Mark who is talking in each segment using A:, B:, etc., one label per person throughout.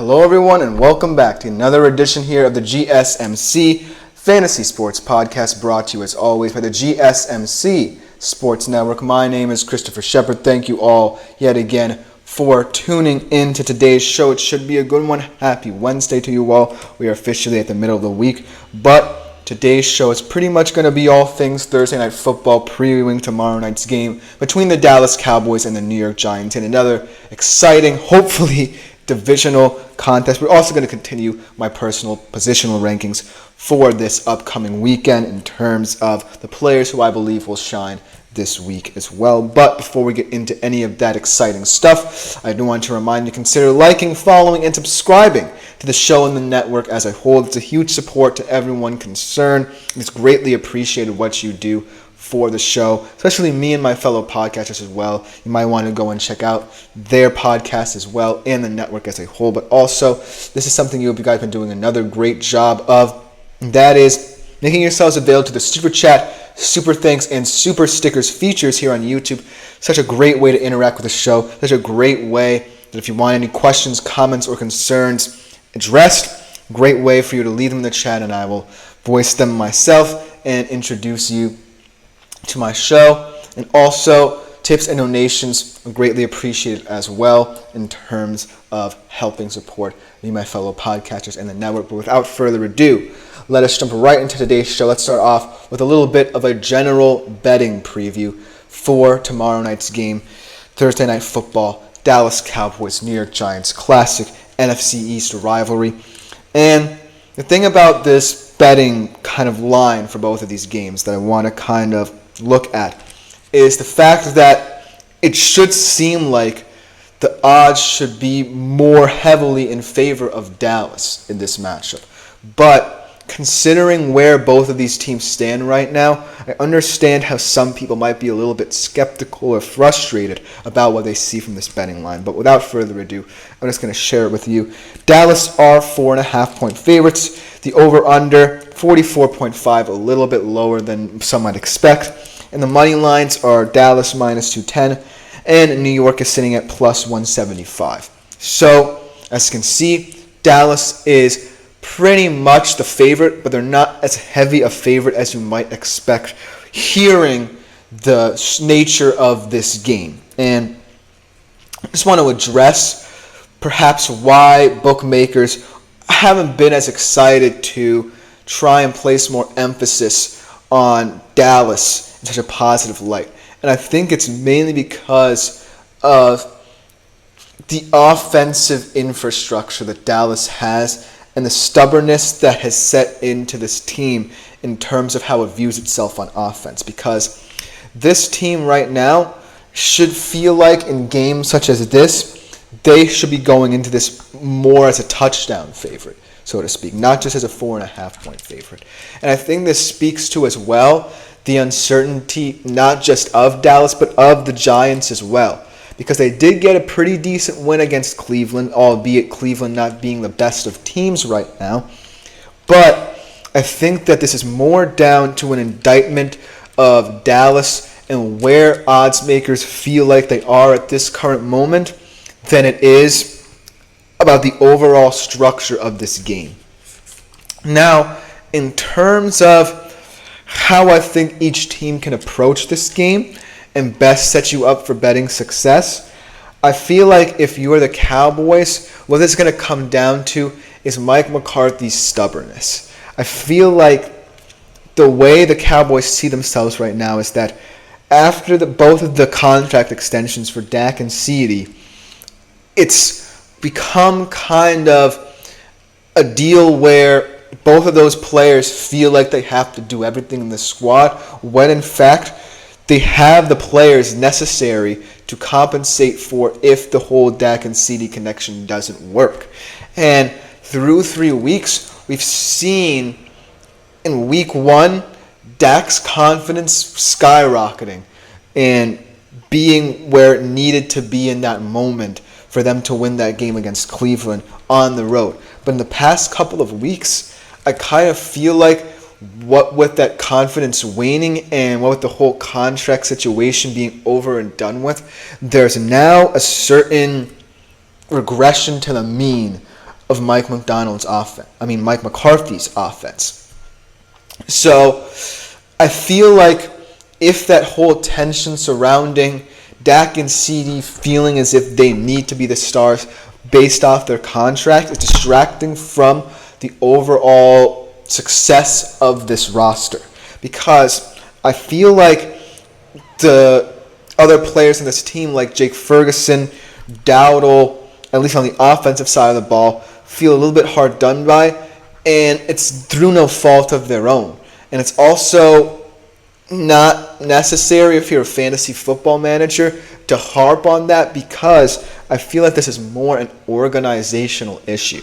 A: Hello everyone and welcome back to another edition here of the GSMC Fantasy Sports Podcast, brought to you as always by the GSMC Sports Network. My name is Christopher Shepard. Thank you all yet again for tuning in to today's show. It should be a good one. Happy Wednesday to you all. We are officially at the middle of the week, but today's show is pretty much going to be all things Thursday Night Football, previewing tomorrow night's game between the Dallas Cowboys and the New York Giants in another exciting, hopefully, divisional contest. We're also going to continue my personal positional rankings for this upcoming weekend in terms of the players who I believe will shine this week as well. But before we get into any of that exciting stuff, I do want to remind you to consider liking, following, and subscribing to the show and the network as a whole. It's a huge support to everyone concerned. It's greatly appreciated what you do for the show, especially me and my fellow podcasters as well. You might want to go and check out their podcast as well and the network as a whole. But also, this is something you guys have been doing another great job of. That is making yourselves available to the Super Chat, Super Thanks, and Super Stickers features here on YouTube. Such a great way to interact with the show. Such a great way that if you want any questions, comments, or concerns addressed, great way for you to leave them in the chat and I will voice them myself and introduce you to my show. And also, tips and donations are greatly appreciated as well in terms of helping support me, my fellow podcasters, and the network. But without further ado, let us jump right into today's show. Let's start off with a little bit of a general betting preview for tomorrow night's game, Thursday Night Football, Dallas Cowboys, New York Giants, classic NFC East rivalry. And the thing about this betting kind of line for both of these games that I want to kind of look at is the fact that it should seem like the odds should be more heavily in favor of Dallas in this matchup. But considering where both of these teams stand right now, I understand how some people might be a little bit skeptical or frustrated about what they see from this betting line. But without further ado, I'm just going to share it with you. Dallas are 4.5-point favorites. The over-under, 44.5, a little bit lower than some might expect. And the money lines are Dallas minus 210, and New York is sitting at plus 175. So, as you can see, Dallas is pretty much the favorite, but they're not as heavy a favorite as you might expect hearing the nature of this game. And I just want to address perhaps why bookmakers haven't been as excited to try and place more emphasis on Dallas in such a positive light. And I think it's mainly because of the offensive infrastructure that Dallas has and the stubbornness that has set into this team in terms of how it views itself on offense. Because this team right now should feel like in games such as this, they should be going into this more as a touchdown favorite, so to speak, not just as a 4.5-point favorite. And I think this speaks to as well the uncertainty not just of Dallas, but of the Giants as well. Because they did get a pretty decent win against Cleveland, albeit Cleveland not being the best of teams right now. But I think that this is more down to an indictment of Dallas and where odds makers feel like they are at this current moment than it is about the overall structure of this game. Now, in terms of how I think each team can approach this game and best set you up for betting success, I feel like if you are the Cowboys, what it's going to come down to is Mike McCarthy's stubbornness. I feel like the way the Cowboys see themselves right now is that after both of the contract extensions for Dak and CeeDee, it's become kind of a deal where both of those players feel like they have to do everything in the squad, when in fact they have the players necessary to compensate for if the whole Dak and CeeDee connection doesn't work. And through 3 weeks, we've seen in week 1, Dak's confidence skyrocketing and being where it needed to be in that moment for them to win that game against Cleveland on the road. But in the past couple of weeks, I kind of feel like what with that confidence waning and what with the whole contract situation being over and done with, there's now a certain regression to the mean of Mike McCarthy's offense. So I feel like if that whole tension surrounding Dak and CD feeling as if they need to be the stars based off their contract is distracting from the overall success of this roster. Because I feel like the other players in this team, like Jake Ferguson, Dowdle, at least on the offensive side of the ball, feel a little bit hard done by, and it's through no fault of their own. And it's also not necessary if you're a fantasy football manager to harp on that, because I feel like this is more an organizational issue.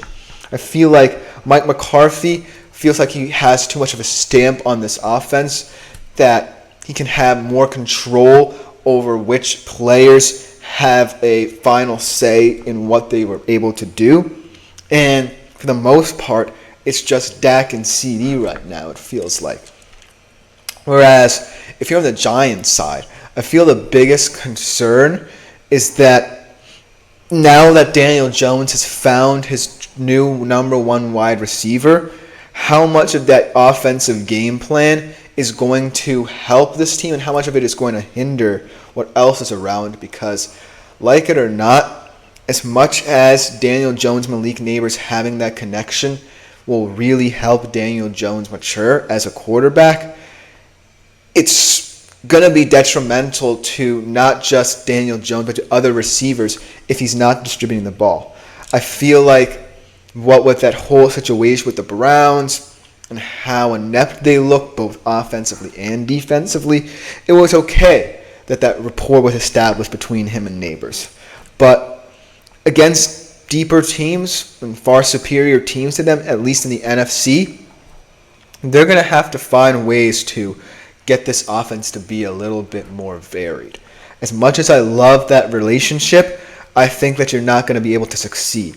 A: I feel like Mike McCarthy feels like he has too much of a stamp on this offense, that he can have more control over which players have a final say in what they were able to do. And for the most part, it's just Dak and CD right now, it feels like. Whereas, if you're on the Giants side, I feel the biggest concern is that now that Daniel Jones has found his new number one wide receiver, how much of that offensive game plan is going to help this team and how much of it is going to hinder what else is around. Because, like it or not, as much as Daniel Jones, Malik Neighbors having that connection will really help Daniel Jones mature as a quarterback, it's going to be detrimental to not just Daniel Jones, but to other receivers if he's not distributing the ball. I feel like what with that whole situation with the Browns and how inept they look both offensively and defensively, it was okay that rapport was established between him and Neighbors. But against deeper teams and far superior teams to them, at least in the NFC, they're going to have to find ways to get this offense to be a little bit more varied. As much as I love that relationship, I think that you're not going to be able to succeed.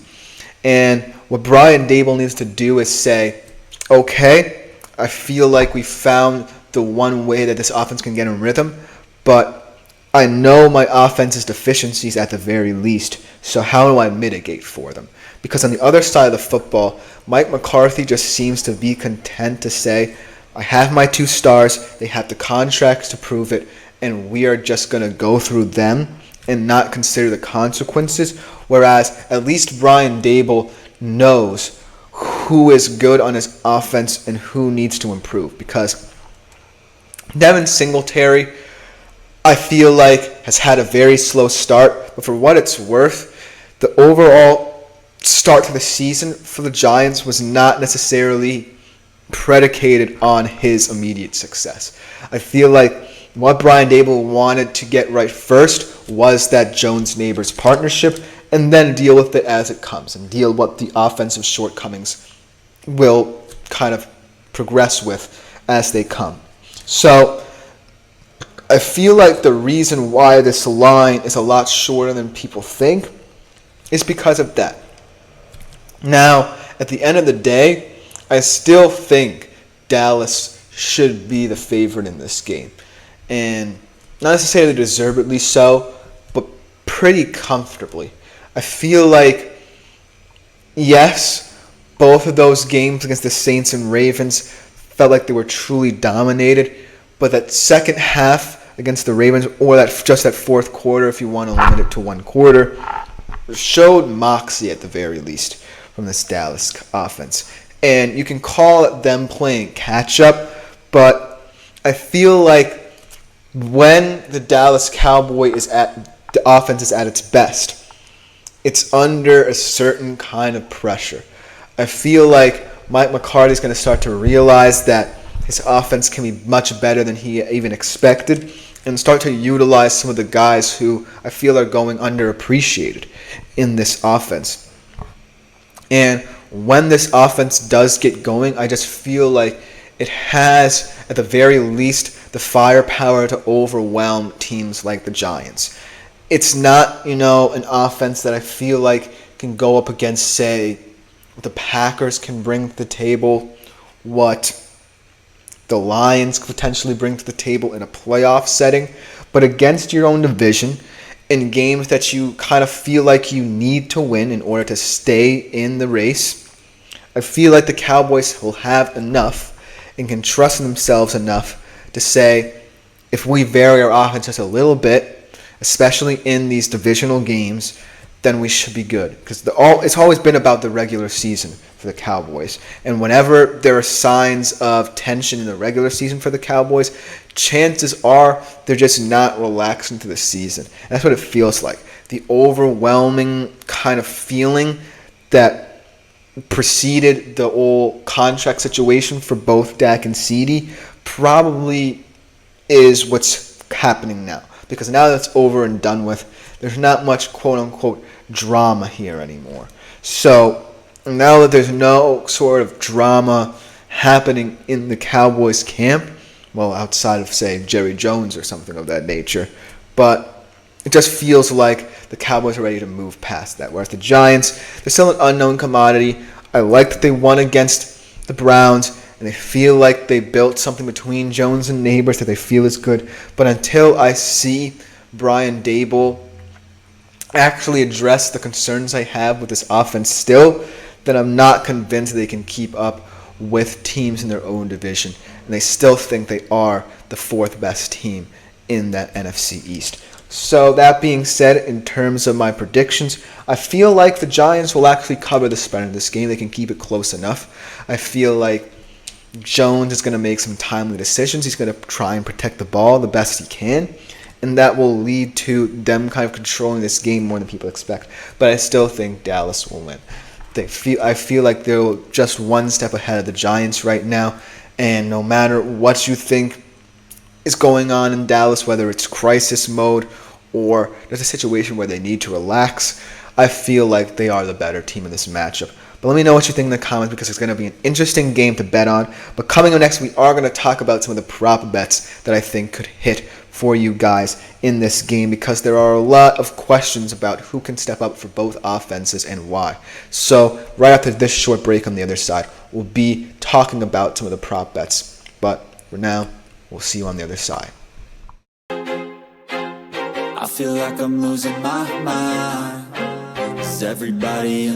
A: And what Brian Daboll needs to do is say, okay, I feel like we found the one way that this offense can get in rhythm, but I know my offense's deficiencies at the very least, so how do I mitigate for them? Because on the other side of the football, Mike McCarthy just seems to be content to say, I have my two stars, they have the contracts to prove it, and we are just going to go through them and not consider the consequences. Whereas at least Brian Daboll knows who is good on his offense and who needs to improve. Because Devin Singletary, I feel like, has had a very slow start, but for what it's worth, the overall start to the season for the Giants was not necessarily predicated on his immediate success. I feel like what Brian Daboll wanted to get right first was that Jones-Neighbors partnership, and then deal with it as it comes, and deal what the offensive shortcomings will kind of progress with as they come. So I feel like the reason why this line is a lot shorter than people think is because of that. Now, at the end of the day, I still think Dallas should be the favorite in this game. And not necessarily deservedly so, but pretty comfortably. I feel like, yes, both of those games against the Saints and Ravens felt like they were truly dominated, but that second half against the Ravens, or that fourth quarter, if you want to limit it to one quarter, showed moxie at the very least from this Dallas offense. And you can call it them playing catch-up, but I feel like when the Dallas Cowboy the offense is at its best, it's under a certain kind of pressure. I feel like Mike McCarthy is going to start to realize that his offense can be much better than he even expected, and start to utilize some of the guys who I feel are going underappreciated in this offense. And when this offense does get going, I just feel like it has, at the very least, the firepower to overwhelm teams like the Giants. It's not, an offense that I feel like can go up against, say, what the Packers can bring to the table, what the Lions could potentially bring to the table in a playoff setting, but against your own division, in games that you kind of feel like you need to win in order to stay in the race, I feel like the Cowboys will have enough and can trust themselves enough to say, if we vary our offense just a little bit, especially in these divisional games, then we should be good. Because it's always been about the regular season for the Cowboys. And whenever there are signs of tension in the regular season for the Cowboys, chances are they're just not relaxing to the season. And that's what it feels like. The overwhelming kind of feeling that preceded the whole contract situation for both Dak and CeeDee probably is what's happening now. Because now that's over and done with, there's not much quote-unquote drama here anymore. So now that there's no sort of drama happening in the Cowboys camp, well, outside of, say, Jerry Jones or something of that nature, but it just feels like the Cowboys are ready to move past that. Whereas the Giants, they're still an unknown commodity. I like that they won against the Browns, and they feel like they built something between Jones and Neighbors that they feel is good. But until I see Brian Daboll actually address the concerns I have with this offense still, then I'm not convinced they can keep up with teams in their own division. And they still think they are the fourth best team in that NFC East. So that being said, in terms of my predictions, I feel like the Giants will actually cover the spread in this game. They can keep it close enough. I feel like Jones is going to make some timely decisions. He's going to try and protect the ball the best he can. And that will lead to them kind of controlling this game more than people expect. But I still think Dallas will win. I feel like they're just one step ahead of the Giants right now. And no matter what you think is going on in Dallas, whether it's crisis mode or there's a situation where they need to relax, I feel like they are the better team in this matchup. But let me know what you think in the comments, because it's going to be an interesting game to bet on. But coming up next, we are going to talk about some of the prop bets that I think could hit for you guys in this game, because there are a lot of questions about who can step up for both offenses and why. So right after this short break on the other side, we'll be talking about some of the prop bets. But for now, we'll see you on the other side.
B: I feel like I'm losing my mind. 'Cause everybody